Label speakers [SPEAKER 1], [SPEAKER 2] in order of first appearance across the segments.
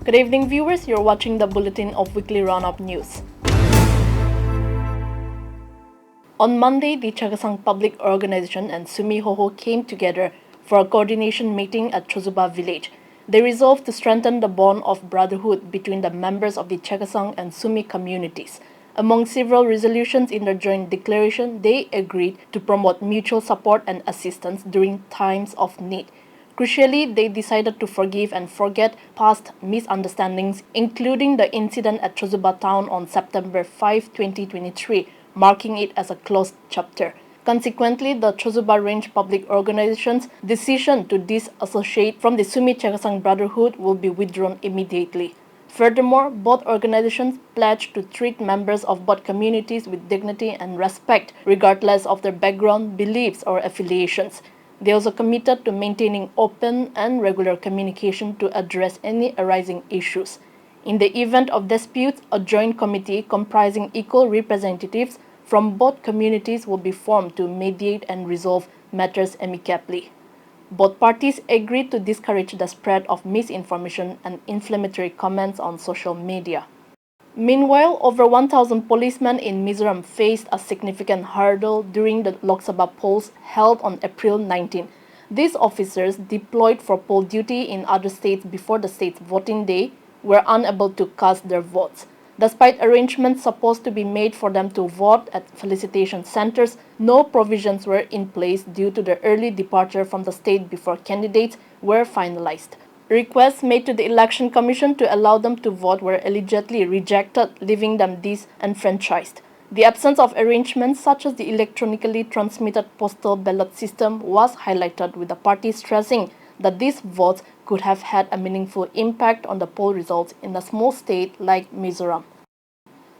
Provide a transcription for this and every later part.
[SPEAKER 1] Good evening, viewers. You're watching the Bulletin of Weekly Roundup News. On Monday, the Chagasang Public Organization and Sumi Hoho came together for a coordination meeting at Chozuba village. They resolved to strengthen the bond of brotherhood between the members of the Chagasang and Sumi communities. Among several resolutions in their joint declaration, they agreed to promote mutual support and assistance during times of need. Crucially, they decided to forgive and forget past misunderstandings, including the incident at Chozuba town on September 5, 2023, marking it as a closed chapter. Consequently, the Chozuba Range Public Organization's decision to disassociate from the Sumi Chagasang Brotherhood will be withdrawn immediately. Furthermore, both organizations pledged to treat members of both communities with dignity and respect, regardless of their background, beliefs, or affiliations. They also committed to maintaining open and regular communication to address any arising issues. In the event of disputes, a joint committee comprising equal representatives from both communities will be formed to mediate and resolve matters amicably. Both parties agreed to discourage the spread of misinformation and inflammatory comments on social media. Meanwhile, over 1,000 policemen in Mizoram faced a significant hurdle during the Lok Sabha polls held on April 19. These officers, deployed for poll duty in other states before the state's voting day, were unable to cast their votes. Despite arrangements supposed to be made for them to vote at felicitation centers, no provisions were in place due to the early departure from the state before candidates were finalized. Requests made to the Election Commission to allow them to vote were allegedly rejected, leaving them disenfranchised. The absence of arrangements such as the electronically transmitted postal ballot system was highlighted, with the party stressing that these votes could have had a meaningful impact on the poll results in a small state like Mizoram.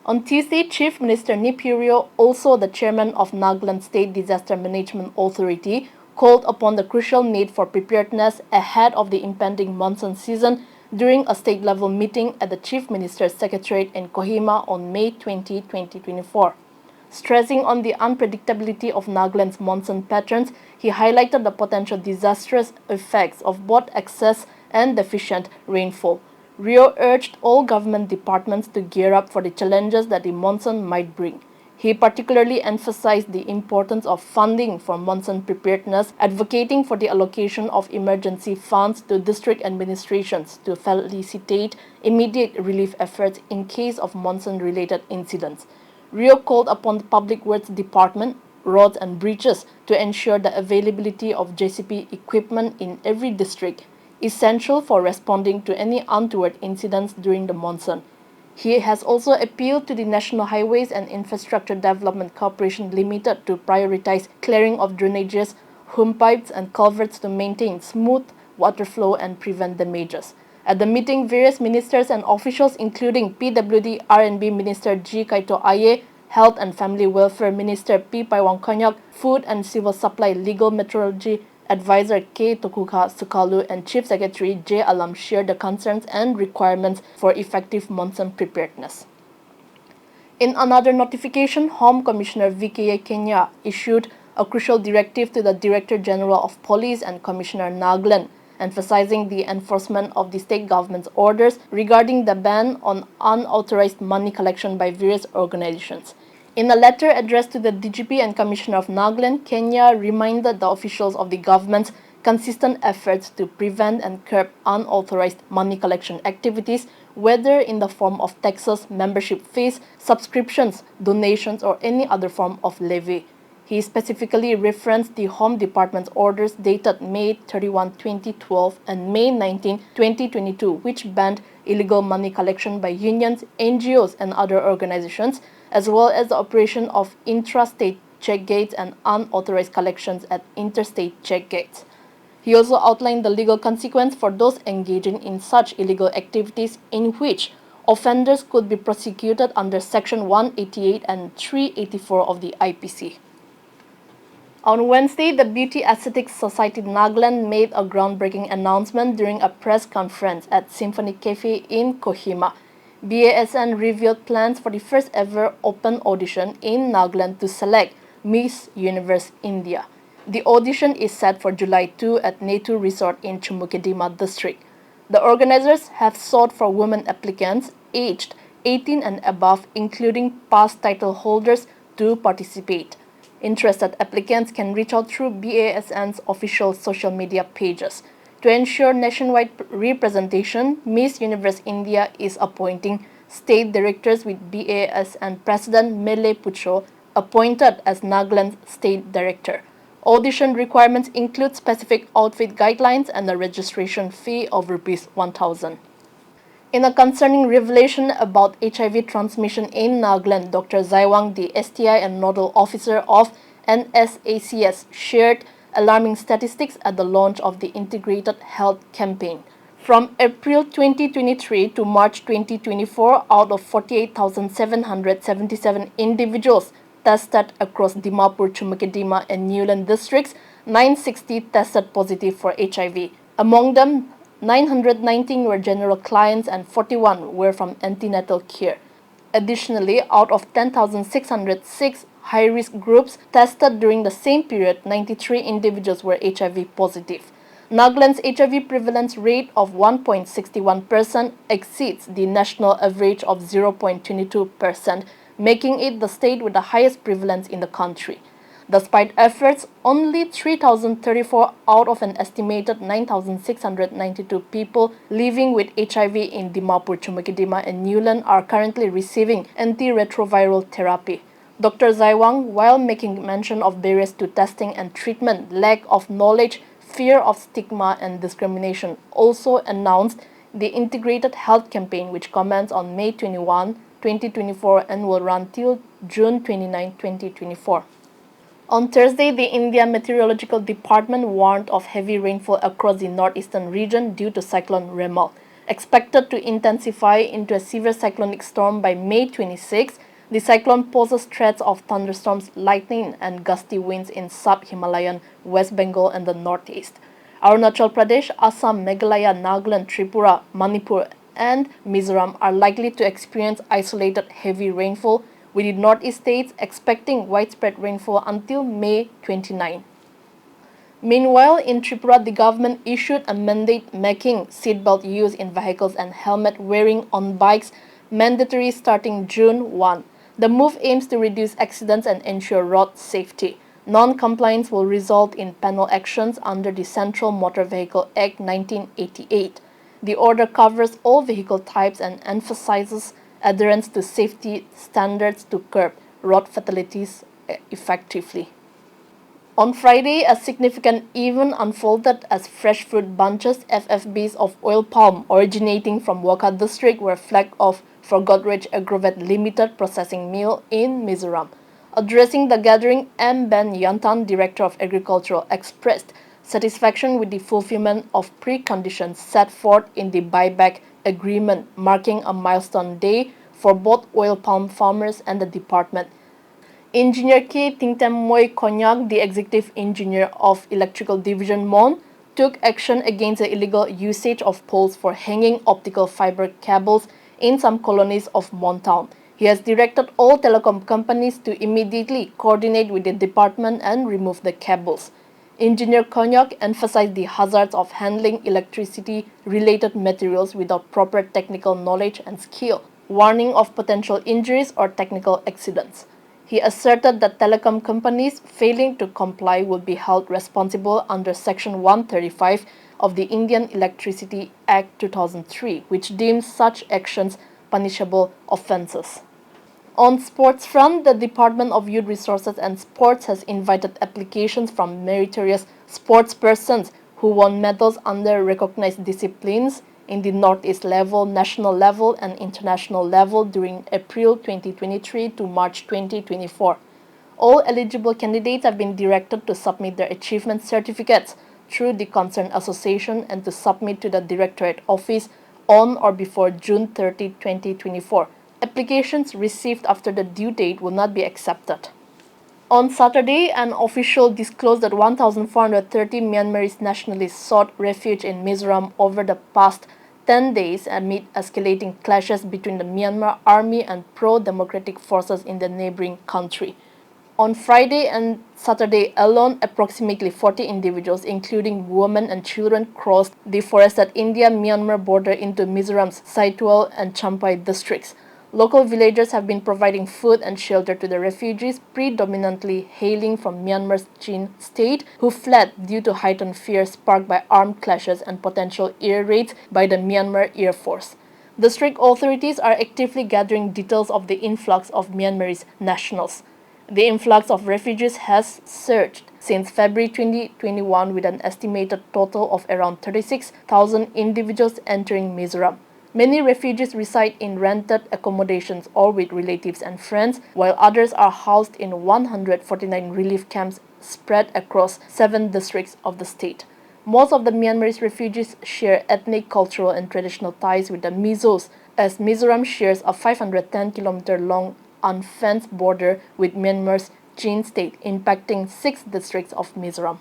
[SPEAKER 1] On Tuesday, Chief Minister Nipirio, also the chairman of Nagaland State Disaster Management Authority, called upon the crucial need for preparedness ahead of the impending monsoon season during a state-level meeting at the Chief Minister's Secretariat in Kohima on May 20, 2024. Stressing on the unpredictability of Nagaland's monsoon patterns, he highlighted the potential disastrous effects of both excess and deficient rainfall. Rio urged all government departments to gear up for the challenges that the monsoon might bring. He particularly emphasized the importance of funding for monsoon preparedness, advocating for the allocation of emergency funds to district administrations to facilitate immediate relief efforts in case of monsoon-related incidents. Rio called upon the Public Works Department, roads and bridges to ensure the availability of JCP equipment in every district, essential for responding to any untoward incidents during the monsoon. He has also appealed to the National Highways and Infrastructure Development Corporation Limited to prioritize clearing of drainages, home pipes and culverts to maintain smooth water flow and prevent damages. At the meeting, various ministers and officials including PWD R&B Minister G. Kaito Aye, Health and Family Welfare Minister P. Paiwang Konyak, Food and Civil Supply Legal Meteorology Advisor K. Tokuka Sukalu and Chief Secretary J. Alam shared the concerns and requirements for effective monsoon preparedness. In another notification, Home Commissioner V.K. Kenya issued a crucial directive to the Director General of Police and Commissioner Nagaland, emphasizing the enforcement of the state government's orders regarding the ban on unauthorized money collection by various organizations. In a letter addressed to the DGP and Commissioner of Nagaland, Kenya reminded the officials of the government's consistent efforts to prevent and curb unauthorized money collection activities, whether in the form of taxes, membership fees, subscriptions, donations, or any other form of levy. He specifically referenced the Home Department's orders dated May 31, 2012 and May 19, 2022, which banned illegal money collection by unions, NGOs, and other organizations, as well as the operation of intrastate check gates and unauthorized collections at interstate check gates. He also outlined the legal consequence for those engaging in such illegal activities, in which offenders could be prosecuted under Section 188 and 384 of the IPC. On Wednesday, the Beauty Aesthetics Society Nagaland made a groundbreaking announcement during a press conference at Symphony Cafe in Kohima. BASN revealed plans for the first ever open audition in Nagaland to select Miss Universe India. The audition is set for July 2 at NE8 Resort in Chumukedima District. The organizers have sought for women applicants aged 18 and above, including past title holders, to participate. Interested applicants can reach out through BASN's official social media pages. To ensure nationwide representation, Miss Universe India is appointing state directors, with BASN President Mele Pucho appointed as Nagaland's state director. Audition requirements include specific outfit guidelines and a registration fee of Rs 1,000. In a concerning revelation about HIV transmission in Nagaland, Dr. Zaiwang, the STI and Nodal Officer of NSACS, shared alarming statistics at the launch of the Integrated Health Campaign. From April 2023 to March 2024, out of 48,777 individuals tested across Dimapur, Chumakadima, and Newland districts, 960 tested positive for HIV. Among them, 919 were general clients and 41 were from antenatal care. Additionally, out of 10,606 high-risk groups tested during the same period, 93 individuals were HIV positive. Nagaland's HIV prevalence rate of 1.61% exceeds the national average of 0.22%, making it the state with the highest prevalence in the country. Despite efforts, only 3,034 out of an estimated 9,692 people living with HIV in Dimapur, Chumakadima, and Newland are currently receiving antiretroviral therapy. Dr. Zaiwang, while making mention of barriers to testing and treatment, lack of knowledge, fear of stigma and discrimination, also announced the Integrated Health Campaign, which commences on May 21, 2024 and will run till June 29, 2024. On Thursday, the India Meteorological Department warned of heavy rainfall across the northeastern region due to cyclone Remal. Expected to intensify into a severe cyclonic storm by May 26, the cyclone poses threats of thunderstorms, lightning, and gusty winds in sub-Himalayan West Bengal and the northeast. Arunachal Pradesh, Assam, Meghalaya, Nagaland, Tripura, Manipur, and Mizoram are likely to experience isolated heavy rainfall, with the northeast states expecting widespread rainfall until May 29. Meanwhile, in Tripura, the government issued a mandate making seatbelt use in vehicles and helmet wearing on bikes mandatory starting June 1. The move aims to reduce accidents and ensure road safety. Non-compliance will result in penal actions under the Central Motor Vehicle Act 1988. The order covers all vehicle types and emphasizes adherence to safety standards to curb road fatalities effectively. On Friday, a significant event unfolded as fresh fruit bunches, FFBs of oil palm originating from Waka district, were flagged off for Godrej Agrovet Limited processing mill in Mizoram. Addressing the gathering, M. Ben Yantan, Director of Agriculture, expressed satisfaction with the fulfillment of preconditions set forth in the buyback agreement, marking a milestone day for both oil palm farmers and the department. Engineer K. Tingtam Konyak, the executive engineer of Electrical Division Mon, took action against the illegal usage of poles for hanging optical fiber cables in some colonies of Mon town. He has directed all telecom companies to immediately coordinate with the department and remove the cables. Engineer Konyak emphasized the hazards of handling electricity-related materials without proper technical knowledge and skill, warning of potential injuries or technical accidents. He asserted that telecom companies failing to comply would be held responsible under Section 135 of the Indian Electricity Act 2003, which deems such actions punishable offences. On sports front, the Department of Youth Resources and Sports has invited applications from meritorious sportspersons who won medals under recognized disciplines in the Northeast level, national level, and international level during April 2023 to March 2024. All eligible candidates have been directed to submit their achievement certificates through the concerned association and to submit to the Directorate Office on or before June 30, 2024. Applications received after the due date will not be accepted. On Saturday, an official disclosed that 1,430 Myanmarese nationalists sought refuge in Mizoram over the past 10 days amid escalating clashes between the Myanmar army and pro-democratic forces in the neighboring country. On Friday and Saturday alone, approximately 40 individuals, including women and children, crossed the forested India-Myanmar border into Mizoram's Saitual and Champhai districts. Local villagers have been providing food and shelter to the refugees, predominantly hailing from Myanmar's Chin state, who fled due to heightened fear sparked by armed clashes and potential air raids by the Myanmar Air Force. District authorities are actively gathering details of the influx of Myanmarese nationals. The influx of refugees has surged since February 2021 with an estimated total of around 36,000 individuals entering Mizoram. Many refugees reside in rented accommodations or with relatives and friends, while others are housed in 149 relief camps spread across 7 districts of the state. Most of the Myanmarese refugees share ethnic, cultural, and traditional ties with the Mizos, as Mizoram shares a 510-kilometer-long unfenced border with Myanmar's Chin state, impacting 6 districts of Mizoram.